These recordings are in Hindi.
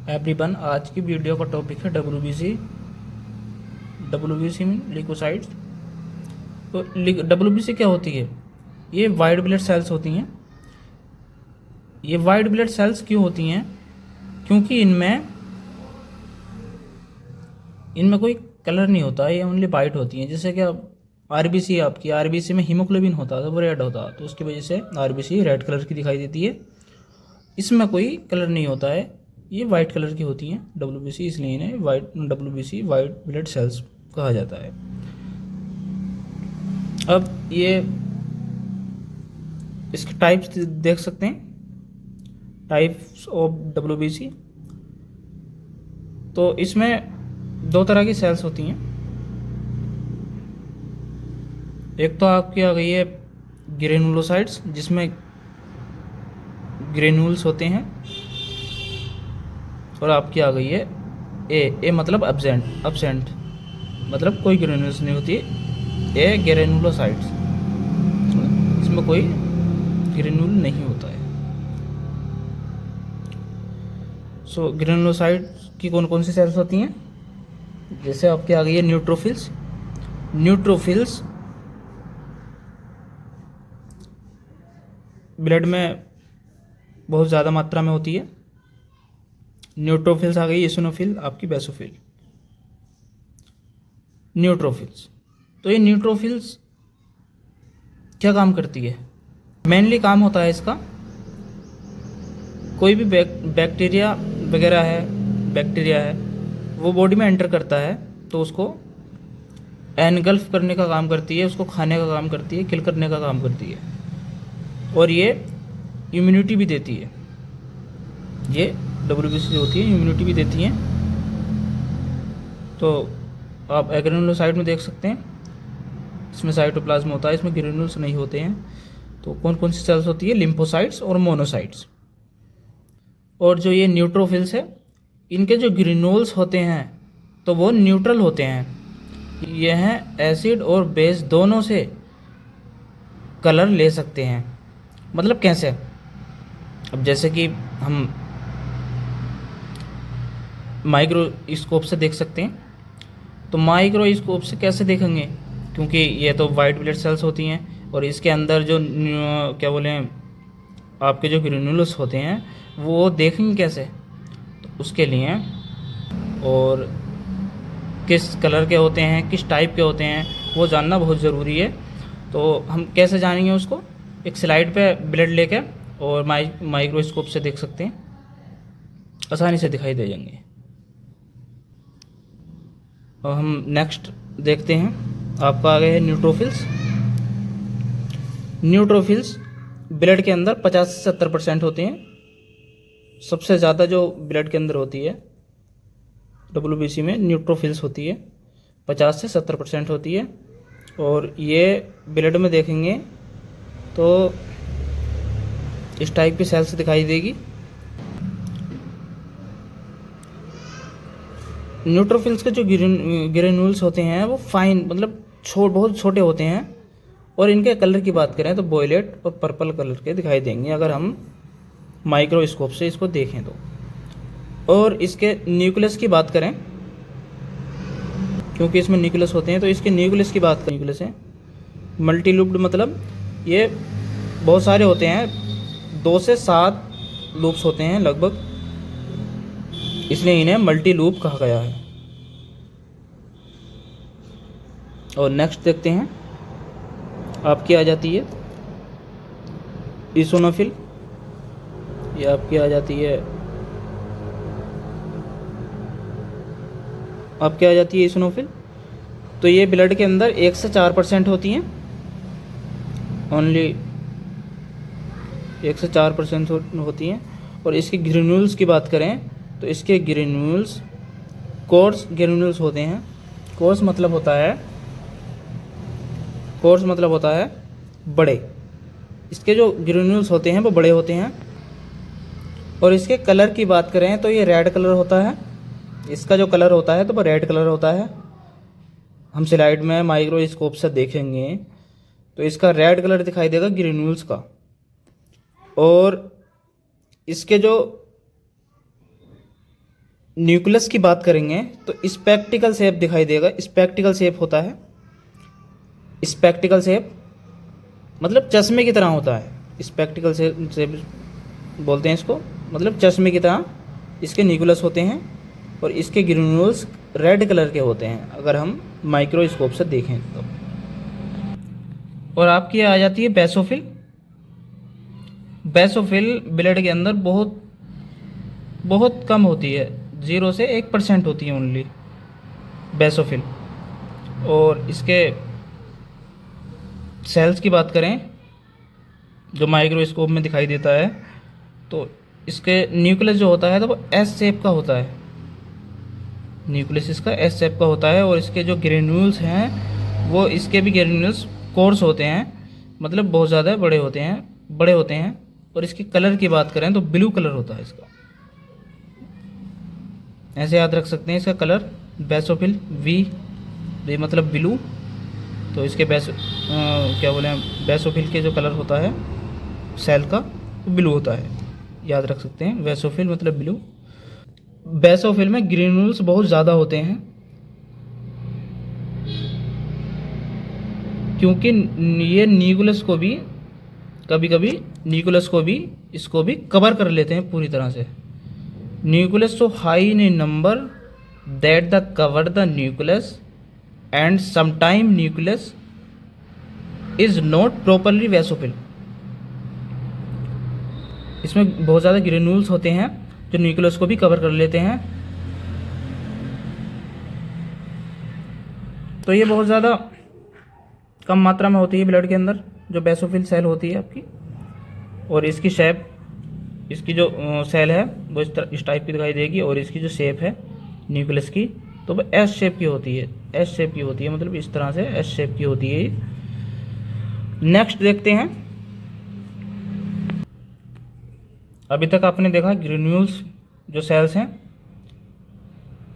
एवरीवन, आज की वीडियो का टॉपिक है डब्ल्यूबीसी में ल्यूकोसाइट्स। तो डब्ल्यूबीसी क्या होती है? ये वाइट ब्लड सेल्स होती हैं। ये वाइट ब्लड सेल्स क्यों होती हैं? क्योंकि इनमें कोई कलर नहीं होता, ये ओनली वाइट होती हैं। जैसे कि अब आरबीसी, आपकी आरबीसी में हीमोग्लोबिन होता है तो वो रेड होता है, तो उसकी वजह से आरबीसी रेड कलर की दिखाई देती है। इसमें कोई कलर नहीं होता है, ये वाइट कलर की होती हैं डब्ल्यूबीसी, इसलिए इन्हें डब्ल्यूबीसी वाइट ब्लड सेल्स कहा जाता है। अब ये इसके टाइप्स देख सकते हैं, टाइप्स ऑफ डब्ल्यूबीसी। तो इसमें दो तरह की सेल्स होती हैं। एक तो आपकी आ गई है ग्रेनुलोसाइट्स, जिसमें ग्रेन्यूल्स होते हैं, और आपकी आ गई है ए मतलब एब्सेंट मतलब कोई ग्रेन्यूल्स नहीं होती है। ए ग्रेनुलोसाइट्स, इसमें कोई ग्रेन्यूल नहीं होता है। सो ग्रेनुलोसाइट्स की कौन कौन सी सेल्स होती हैं? जैसे आपके आ गई है न्यूट्रोफिल्स। न्यूट्रोफिल्स ब्लड में बहुत ज़्यादा मात्रा में होती है। न्यूट्रोफिल्स आ गई, इसिनोफिल, आपकी बेसोफिल। न्यूट्रोफिल्स, तो ये न्यूट्रोफिल्स क्या काम करती है? मेनली काम होता है इसका, कोई भी बैक्टीरिया वगैरह है, बैक्टीरिया है, वो बॉडी में एंटर करता है तो उसको एनगल्फ करने का काम करती है, उसको खाने का काम करती है, किल करने का काम करती है, और ये इम्यूनिटी भी देती है। ये डब्ल्यूबीसी होती है, इम्यूनिटी भी देती हैं। तो आप ग्रेनुलोसाइट में देख सकते हैं, इसमें साइटोप्लाज्म होता है, इसमें ग्रेन्यूल्स नहीं होते हैं। तो कौन कौन सी सेल्स होती है? लिम्फोसाइट्स और मोनोसाइट्स। और जो ये न्यूट्रोफिल्स है, इनके जो ग्रेन्यूल्स होते हैं तो वो न्यूट्रल होते हैं। यह एसिड और बेस दोनों से कलर ले सकते हैं। मतलब कैसे? अब जैसे कि हम माइक्रोस्कोप से देख सकते हैं, तो माइक्रोस्कोप से कैसे देखेंगे? क्योंकि ये तो वाइट ब्लड सेल्स होती हैं, और इसके अंदर जो क्या बोलें, आपके जो ग्रेन्यूल्स होते हैं वो देखेंगे कैसे? तो उसके लिए, और किस कलर के होते हैं, किस टाइप के होते हैं, वो जानना बहुत ज़रूरी है। तो हम कैसे जानेंगे उसको? एक स्लाइड पे ब्लड लेके और माइक्रोस्कोप से देख सकते हैं, आसानी से दिखाई दे जाएंगे। और हम नेक्स्ट देखते हैं, आपका आ गया है न्यूट्रोफिल्स। न्यूट्रोफिल्स ब्लड के अंदर 50 से 70% होते हैं। सबसे ज़्यादा जो ब्लड के अंदर होती है डब्ल्यूबीसी में, न्यूट्रोफिल्स होती है, 50 से 70% होती है। और ये ब्लड में देखेंगे तो इस टाइप की सेल्स दिखाई देगी। न्यूट्रोफिल्स के जो ग्रेन्यूल्स होते हैं वो फाइन, मतलब बहुत छोटे होते हैं, और इनके कलर की बात करें तो वॉयलेट और पर्पल कलर के दिखाई देंगे अगर हम माइक्रोस्कोप से इसको देखें तो। और इसके न्यूक्लियस की बात करें, क्योंकि इसमें न्यूक्लियस होते हैं, तो इसके न्यूक्लियस की बात करें, न्यूक्लियस है मल्टीलूप्ड, मतलब ये बहुत सारे होते हैं, 2 से 7 लूप्स होते हैं लगभग, इसलिए इन्हें मल्टी लूप कहा गया है। और नेक्स्ट देखते हैं, आपकी आ जाती है इसोनोफिल। ये आपकी आ जाती है इसोनोफिल। तो ये ब्लड के अंदर 1 से 4% होती हैं, ओनली 1 से 4% होती हैं। और इसके ग्रेन्यूल्स की बात करें तो इसके ग्रेन्यूल्स कोर्स ग्रेन्यूल्स होते हैं। कोर्स मतलब होता है बड़े। इसके जो ग्रेन्यूल्स होते हैं वो बड़े होते हैं। और इसके कलर की बात करें तो ये रेड कलर होता है। इसका जो कलर होता है तो वो रेड कलर होता है। हम स्लाइड में माइक्रोस्कोप से देखेंगे तो इसका रेड कलर दिखाई देगा ग्रेन्यूल्स का। और इसके जो न्यूक्लियस की बात करेंगे तो स्पेक्टिकल शेप दिखाई देगा। स्पेक्टिकल शेप होता है, स्पेक्टिकल शेप मतलब चश्मे की तरह होता है। स्पेक्टिकल शेप बोलते हैं इसको, मतलब चश्मे की तरह इसके न्यूक्लियस होते हैं और इसके ग्रेन्यूल्स रेड कलर के होते हैं अगर हम माइक्रोस्कोप से देखें तो। और आपकी आ जाती है बेसोफिल। बेसोफिल ब्लड के अंदर बहुत बहुत कम होती है, 0 से 1% होती है ओनली बेसोफिल। और इसके सेल्स की बात करें जो माइक्रोस्कोप में दिखाई देता है तो इसके न्यूक्लियस जो होता है तो वो एस शेप का होता है। न्यूक्लियस इसका एस शेप का होता है और इसके जो ग्रेन्यूल्स हैं वो इसके भी ग्रेन्यूल्स कोर्स होते हैं, मतलब बहुत ज़्यादा बड़े होते हैं। और इसकी कलर की बात करें तो ब्लू कलर होता है इसका, ऐसे याद रख सकते हैं इसका कलर। बेसोफिल वी मतलब ब्लू, तो इसके क्या बोले बेसोफिल के जो कलर होता है सेल का ब्लू होता है, याद रख सकते हैं। बेसोफिल मतलब ब्लू। बेसोफिल में ग्रेन्यूल्स बहुत ज़्यादा होते हैं क्योंकि ये न्यूक्लियस को भी कभी कभी न्यूक्लियस को भी इसको भी कवर कर लेते हैं पूरी तरह से। Nucleus so high in number that the cover the nucleus and sometime nucleus is not properly basophil. इसमें बहुत ज़्यादा ग्रेन्यूल्स होते हैं जो न्यूक्लियस को भी कवर कर लेते हैं। तो ये बहुत ज़्यादा कम मात्रा में होती है ब्लड के अंदर जो बेसोफिल सेल होती है आपकी। और इसकी शेप, इसकी जो सेल है वो इस टाइप की दिखाई देगी और इसकी जो शेप है न्यूक्लियस की तो वो एस शेप की होती है। एस शेप की होती है मतलब इस तरह से एस शेप की होती है। नेक्स्ट देखते हैं। अभी तक आपने देखा ग्रेन्यूल्स जो सेल्स हैं,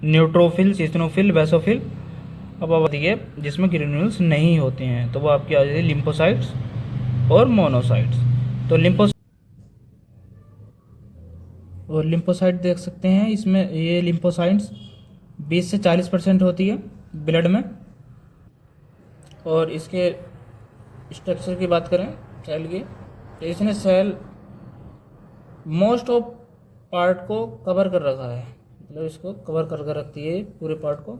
न्यूट्रोफिल, सिस्नोफिल, बेसोफिल। अब बताइए जिसमें ग्रेन्यूल्स नहीं होते हैं तो वो आपकी आ जाती है लिम्फोसाइट्स और मोनोसाइट्स। तो लिम्फोसाइट देख सकते हैं इसमें, ये लिम्फोसाइट्स 20 से 40% होती है ब्लड में। और इसके स्ट्रक्चर की बात करें सेल की तो इसने सेल मोस्ट ऑफ पार्ट को कवर कर रखा है, मतलब इसको कवर करके रखती है पूरे पार्ट को,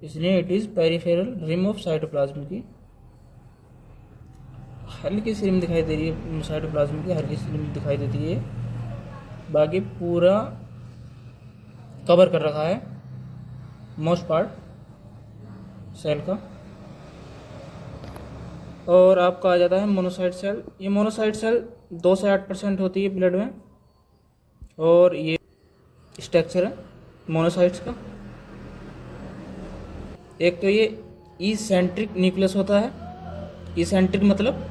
इसलिए it is peripheral rim of cytoplasm की। हल्की सी रिम दिखाई दे रही है साइटोप्लाज्म की, हल्की सी रिम दिखाई देती है, बाकी पूरा कवर कर रखा है मोस्ट पार्ट सेल का। और आपका आ जाता है मोनोसाइट सेल। ये मोनोसाइट सेल 2 से 8% होती है ब्लड में। और ये स्ट्रक्चर है मोनोसाइट्स का। एक तो ये इसेंट्रिक न्यूक्लियस होता है। इसेंट्रिक मतलब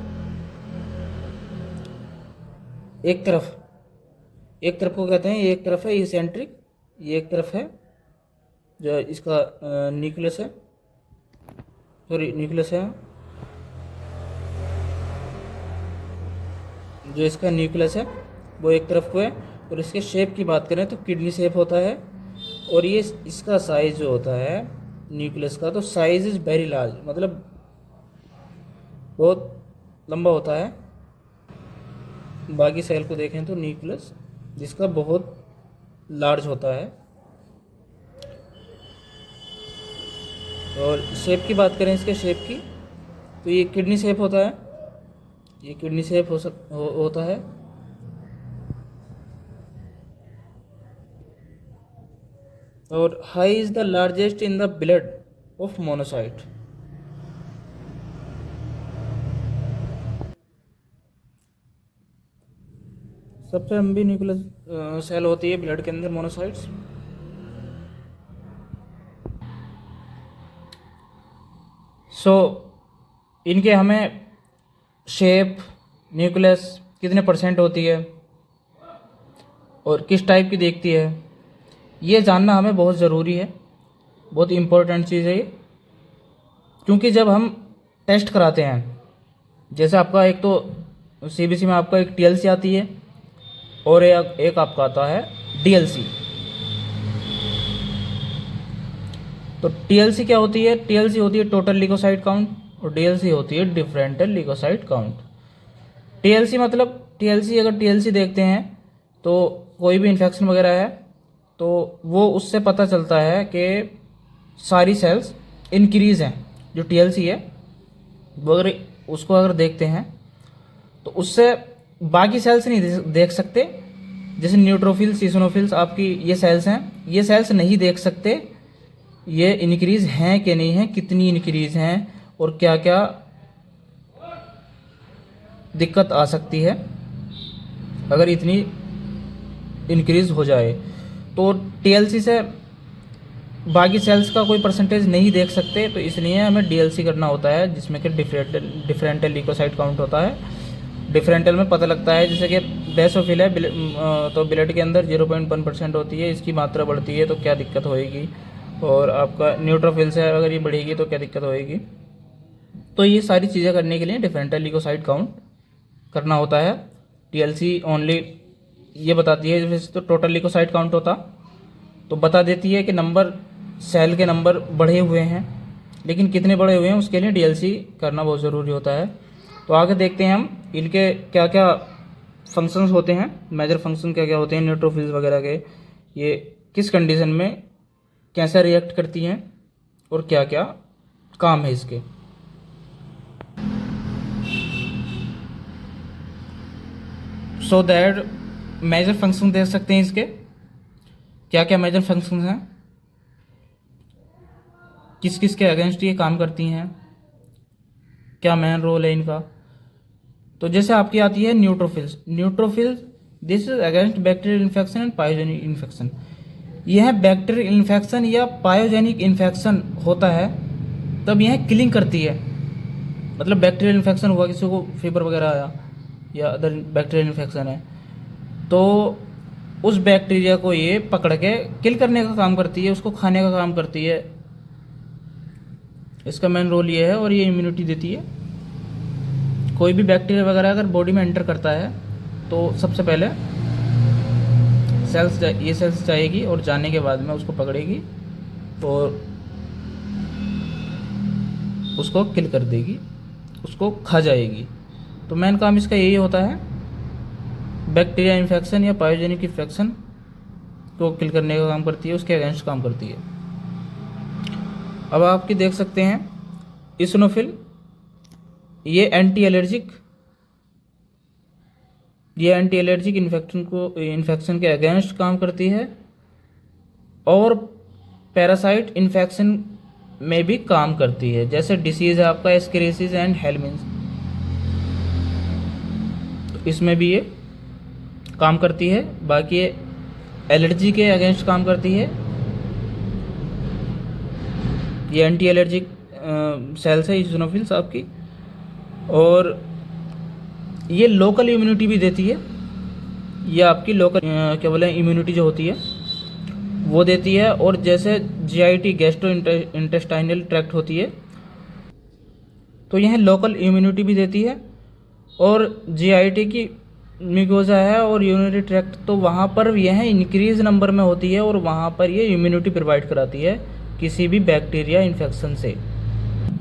एक तरफ को कहते हैं, ये एक तरफ है इसेंट्रिक, ये एक तरफ है जो इसका न्यूक्लियस है, सॉरी न्यूक्लियस है, जो इसका न्यूक्लियस है वो एक तरफ को है। और इसके शेप की बात करें तो किडनी शेप होता है। और ये इसका साइज जो होता है न्यूक्लियस का, तो साइज इज़ वेरी लार्ज, मतलब बहुत लंबा होता है। बाकी सेल को देखें तो न्यूक्लियस जिसका बहुत लार्ज होता है। और शेप की बात करें इसके शेप की तो ये किडनी शेप होता है, ये किडनी शेप होता है। और high is the largest in the blood of monocyte. सबसे लंबी न्यूक्लियस सेल होती है ब्लड के अंदर मोनोसाइट्स। सो इनके हमें शेप, न्यूक्लियस कितने % होती है और किस टाइप की देखती है, ये जानना हमें बहुत ज़रूरी है, बहुत इम्पोर्टेंट चीज़ है ये। क्योंकि जब हम टेस्ट कराते हैं, जैसे आपका एक तो सीबीसी में आपका एक टीएलसी आती है और एक आपका आता है डीएलसी। तो टीएलसी क्या होती है? टीएलसी होती है टोटल ल्यूकोसाइट काउंट और डीएलसी होती है डिफरेंशियल ल्यूकोसाइट काउंट। टीएलसी मतलब टीएलसी, अगर टीएलसी देखते हैं तो कोई भी इन्फेक्शन वगैरह है तो वो उससे पता चलता है कि सारी सेल्स इंक्रीज़ हैं। जो टीएलसी है वो अगर उसको अगर देखते हैं तो उससे बाकी सेल्स नहीं देख सकते। जैसे न्यूट्रोफिल्स, ईसिनोफिल्स, आपकी ये सेल्स हैं, ये सेल्स नहीं देख सकते ये इंक्रीज़ हैं कि नहीं हैं, कितनी इंक्रीज़ हैं और क्या क्या दिक्कत आ सकती है अगर इतनी इंक्रीज़ हो जाए। तो टीएलसी से बाकी सेल्स का कोई परसेंटेज नहीं देख सकते, तो इसलिए हमें डीएलसी करना होता है, जिसमें कि डिफरेंशियल ल्यूकोसाइट काउंट होता है। डिफरेंशियल में पता लगता है, जैसे कि बेसोफिल है तो ब्लड के अंदर 0.1% होती है, इसकी मात्रा बढ़ती है तो क्या दिक्कत होएगी, और आपका न्यूट्रोफिल्स है अगर ये बढ़ेगी तो क्या दिक्कत होएगी। तो ये सारी चीज़ें करने के लिए डिफरेंशियल ल्यूकोसाइट काउंट करना होता है। टीएलसी ओनली ये बताती है, वैसे तो टोटल ल्यूकोसाइट काउंट होता तो बता देती है कि नंबर, सेल के नंबर बढ़े हुए हैं, लेकिन कितने बढ़े हुए हैं उसके लिए डीएलसी करना बहुत ज़रूरी होता है। तो आगे देखते हैं हम इनके क्या क्या फंक्शंस होते हैं, मेजर फंक्शन क्या क्या होते हैं न्यूट्रोफिल्स वगैरह के, ये किस कंडीशन में कैसे रिएक्ट करती हैं और क्या क्या काम है इसके। सो दैट मेजर फंक्शन देख सकते हैं इसके, क्या क्या मेजर फंक्शन हैं, किस किस के अगेंस्ट ये काम करती हैं, क्या मेन रोल है इनका। तो जैसे आपकी आती है neutrophils. Neutrophils this is against bacterial infection and pyogenic infection. यह बैक्टीरियल इन्फेक्शन या पायोजेनिक इन्फेक्शन होता है तब यह किलिंग करती है। मतलब बैक्टीरियल इन्फेक्शन हुआ, किसी को फीवर वगैरह आया या अदर बैक्टीरियल इन्फेक्शन है, तो उस बैक्टीरिया को ये पकड़ के किल करने का काम करती है, उसको खाने का काम करती है। इसका मेन रोल ये है, और ये इम्यूनिटी देती है। कोई भी बैक्टीरिया वगैरह अगर बॉडी में एंटर करता है तो सबसे पहले ये सेल्स जाएगी और जाने के बाद में उसको पकड़ेगी और उसको किल कर देगी, उसको खा जाएगी। तो मेन काम इसका यही होता है, बैक्टीरिया इन्फेक्शन या पायोजेनिक इन्फेक्शन को किल करने का काम करती है, उसके अगेंस्ट काम करती है। अब आपकी देख सकते हैं इसिनोफिल, ये एंटी एलर्जिक इन्फेक्शन के अगेंस्ट काम करती है और पैरासाइट इन्फेक्शन में भी काम करती है। जैसे डिसीज़ है आपका एस्केरिसिस एंड हेलमिन्स, तो इसमें भी ये काम करती है। बाकी ये एलर्जी के अगेंस्ट काम करती है। ये एंटी एलर्जिक सेल्स है इसिनोफिल्स आपकी, और ये लोकल इम्यूनिटी भी देती है। ये आपकी लोकल क्या बोले इम्यूनिटी जो होती है वो देती है। और जैसे जीआईटी गैस्ट्रो इंटेस्टाइनल ट्रैक्ट होती है तो यह लोकल इम्यूनिटी भी देती है। और जीआईटी की म्यूकोजा है और यूरिनरी ट्रैक्ट, तो वहाँ पर यह इंक्रीज नंबर में होती है और वहाँ पर ये इम्यूनिटी प्रोवाइड कराती है किसी भी बैक्टीरिया इन्फेक्शन से,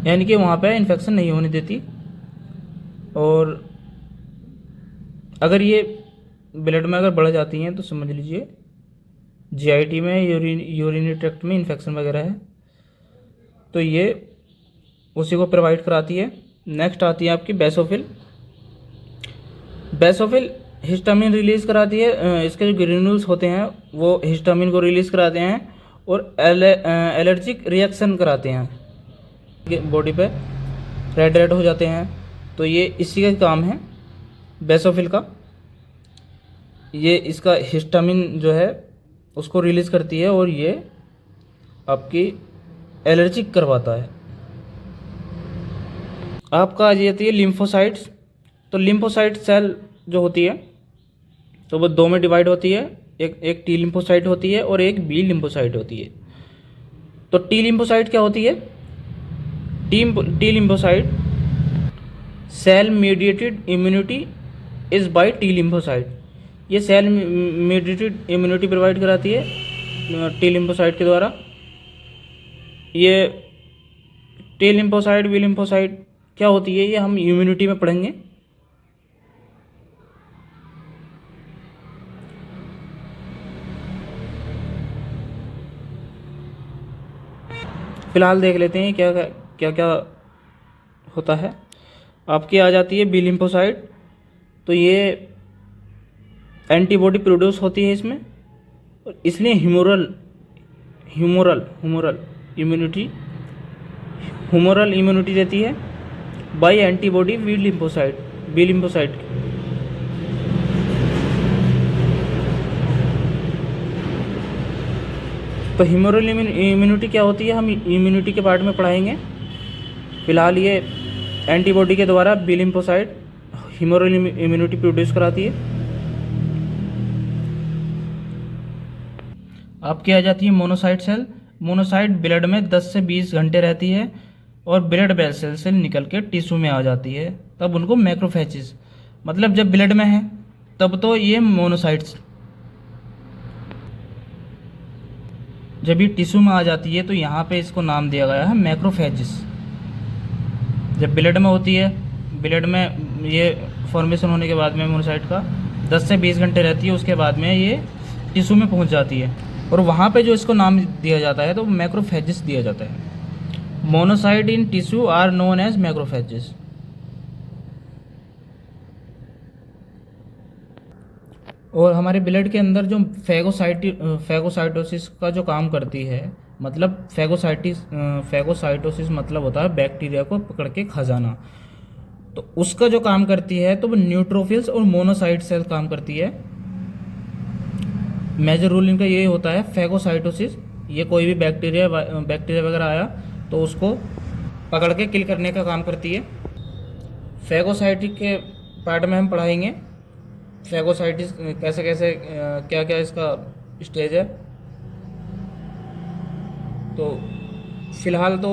यानी कि वहाँ पे इन्फेक्शन नहीं होने देती। और अगर ये ब्लड में अगर बढ़ जाती हैं तो समझ लीजिए जीआईटी में यूरिनरी ट्रैक्ट में इन्फेक्शन वगैरह है, तो ये उसी को प्रोवाइड कराती है। नेक्स्ट आती है आपकी बेसोफिल। बेसोफिल हिस्टामिन रिलीज़ कराती है। इसके जो ग्रेन्यूल्स होते हैं वो हिस्टामिन को रिलीज़ कराते हैं और एलर्जिक रिएक्शन कराते हैं, बॉडी पे रेड रेड हो जाते हैं। तो ये इसी का काम है बेसोफिल का। ये इसका हिस्टामिन जो है उसको रिलीज़ करती है और ये आपकी एलर्जिक करवाता है। आपका आ जाती है लिम्फोसाइट्स। तो लिम्फोसाइट सेल जो होती है तो वो दो में डिवाइड होती है, एक टी लिम्फोसाइट होती है और एक बी लिम्फोसाइट होती है। तो टी लिम्फोसाइट क्या होती है? T lymphocyte cell mediated immunity is by T lymphocyte. ये सेल मीडिएटेड इम्यूनिटी प्रोवाइड कराती है टी लिम्फोसाइट के द्वारा। ये टी लिम्फोसाइट, बी लिम्फोसाइट क्या होती है, ये हम इम्यूनिटी में पढ़ेंगे। फिलहाल देख लेते हैं क्या क्या क्या होता है। आपकी आ जाती है बी लिम्फोसाइट, तो ये एंटीबॉडी प्रोड्यूस होती है इसमें, और इसलिए humoral humoral humoral immunity humoral immunity रहती है by antibody B lymphocyte, B lymphocyte. तो ह्यूमोरल इम्यूनिटी क्या होती है, हम इम्यूनिटी के पार्ट में पढ़ाएंगे। फिलहाल ये एंटीबॉडी के द्वारा B lymphocyte humoral immunity produce कराती है। आपकी आ जाती है मोनोसाइट सेल। मोनोसाइट ब्लड में 10 से 20 घंटे रहती है और ब्लड वेसल से निकल के टिश्यू में आ जाती है, तब उनको मैक्रोफेजेस, मतलब जब ब्लड में है तब तो ये मोनोसाइट्स, जब ये टिश्यू में आ जाती है तो यहाँ पे इसको नाम दिया गया है मैक्रोफेजेस। जब ब्लड में होती है, ब्लड में ये फॉर्मेशन होने के बाद में मोनोसाइट का 10 से 20 घंटे रहती है, उसके बाद में ये टिश्यू में पहुँच जाती है और वहाँ पे जो इसको नाम दिया जाता है तो मैक्रोफेजेस दिया जाता है। Monocyte in tissue are known as macrophages. और हमारे ब्लड के अंदर जो फैगोसाइटोसिस का जो काम करती है, मतलब फैगोसाइटोसिस मतलब होता है बैक्टीरिया को पकड़ के खा जाना, तो उसका जो काम करती है तो वो न्यूट्रोफिल्स और मोनोसाइट सेल काम करती है। मेजर रूल इनका ये होता है फैगोसाइटोसिस, ये कोई भी बैक्टीरिया वगैरह आया तो उसको पकड़ के किल करने का काम करती है। फैगोसाइटिक के पार्ट में हम पढ़ाएंगे फैगोसाइटिस कैसे कैसे क्या क्या इसका स्टेज है। तो फिलहाल तो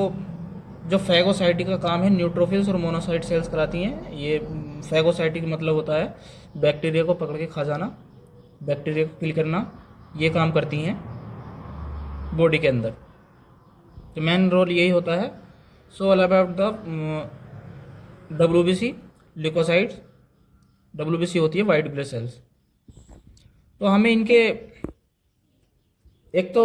जो फैगोसाइटिक का काम है न्यूट्रोफिल्स और मोनोसाइट सेल्स कराती हैं। ये फैगोसाइटिक मतलब होता है बैक्टीरिया को पकड़ के खा जाना, बैक्टीरिया को किल करना, ये काम करती हैं बॉडी के अंदर। तो मेन रोल यही होता है। So all about the WBC leucocytes. WBC होती है वाइट ब्लड सेल्स। तो हमें इनके एक तो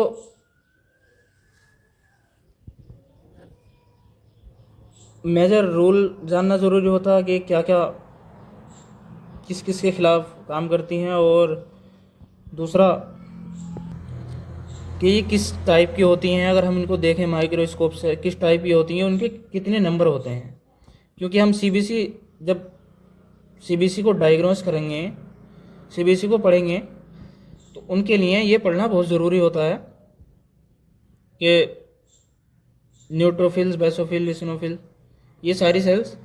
मेजर रूल जानना ज़रूरी होता है कि क्या क्या किस किस के खिलाफ काम करती हैं, और दूसरा कि ये किस टाइप की होती हैं। अगर हम इनको देखें माइक्रोस्कोप से किस टाइप की होती हैं, उनके कितने नंबर होते हैं, क्योंकि हम जब CBC को डायग्नोस करेंगे, CBC को पढ़ेंगे, तो उनके लिए ये पढ़ना बहुत ज़रूरी होता है कि न्यूट्रोफिल्स, बेसोफिल, इसिनोफिल, ये सारी सेल्स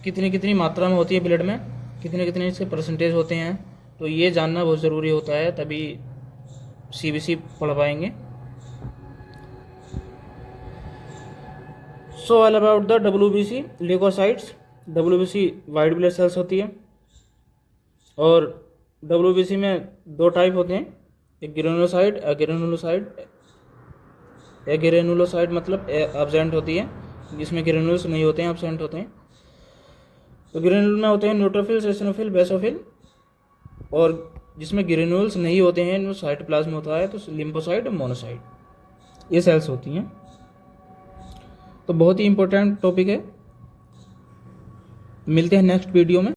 कितनी कितनी मात्रा में होती है ब्लड में, कितने कितने इसके परसेंटेज होते हैं, तो ये जानना बहुत ज़रूरी होता है, तभी CBC पढ़ पाएंगे। So all about the WBC leucocytes. WBC white blood cells होती है, और WBC में दो टाइप होते हैं, एक ग्रेनुलोसाइट, अग्रेनुलोसाइट। एग्रेनुलोसाइट मतलब एब्सेंट होती है, जिसमें ग्रेनुल्स नहीं होते हैं, एब्सेंट होते हैं। तो ग्रेनुल में होते हैं न्यूट्रोफिल्स, एसिनोफिल, बेसोफिल, और जिसमें ग्रेनुल्स नहीं होते हैं, वो साइटोप्लाज्म होता है, तो लिम्फोसाइट और मोनोसाइट, ये सेल्स होती हैं। तो बहुत ही इंपॉर्टेंट टॉपिक है। मिलते हैं नेक्स्ट वीडियो में।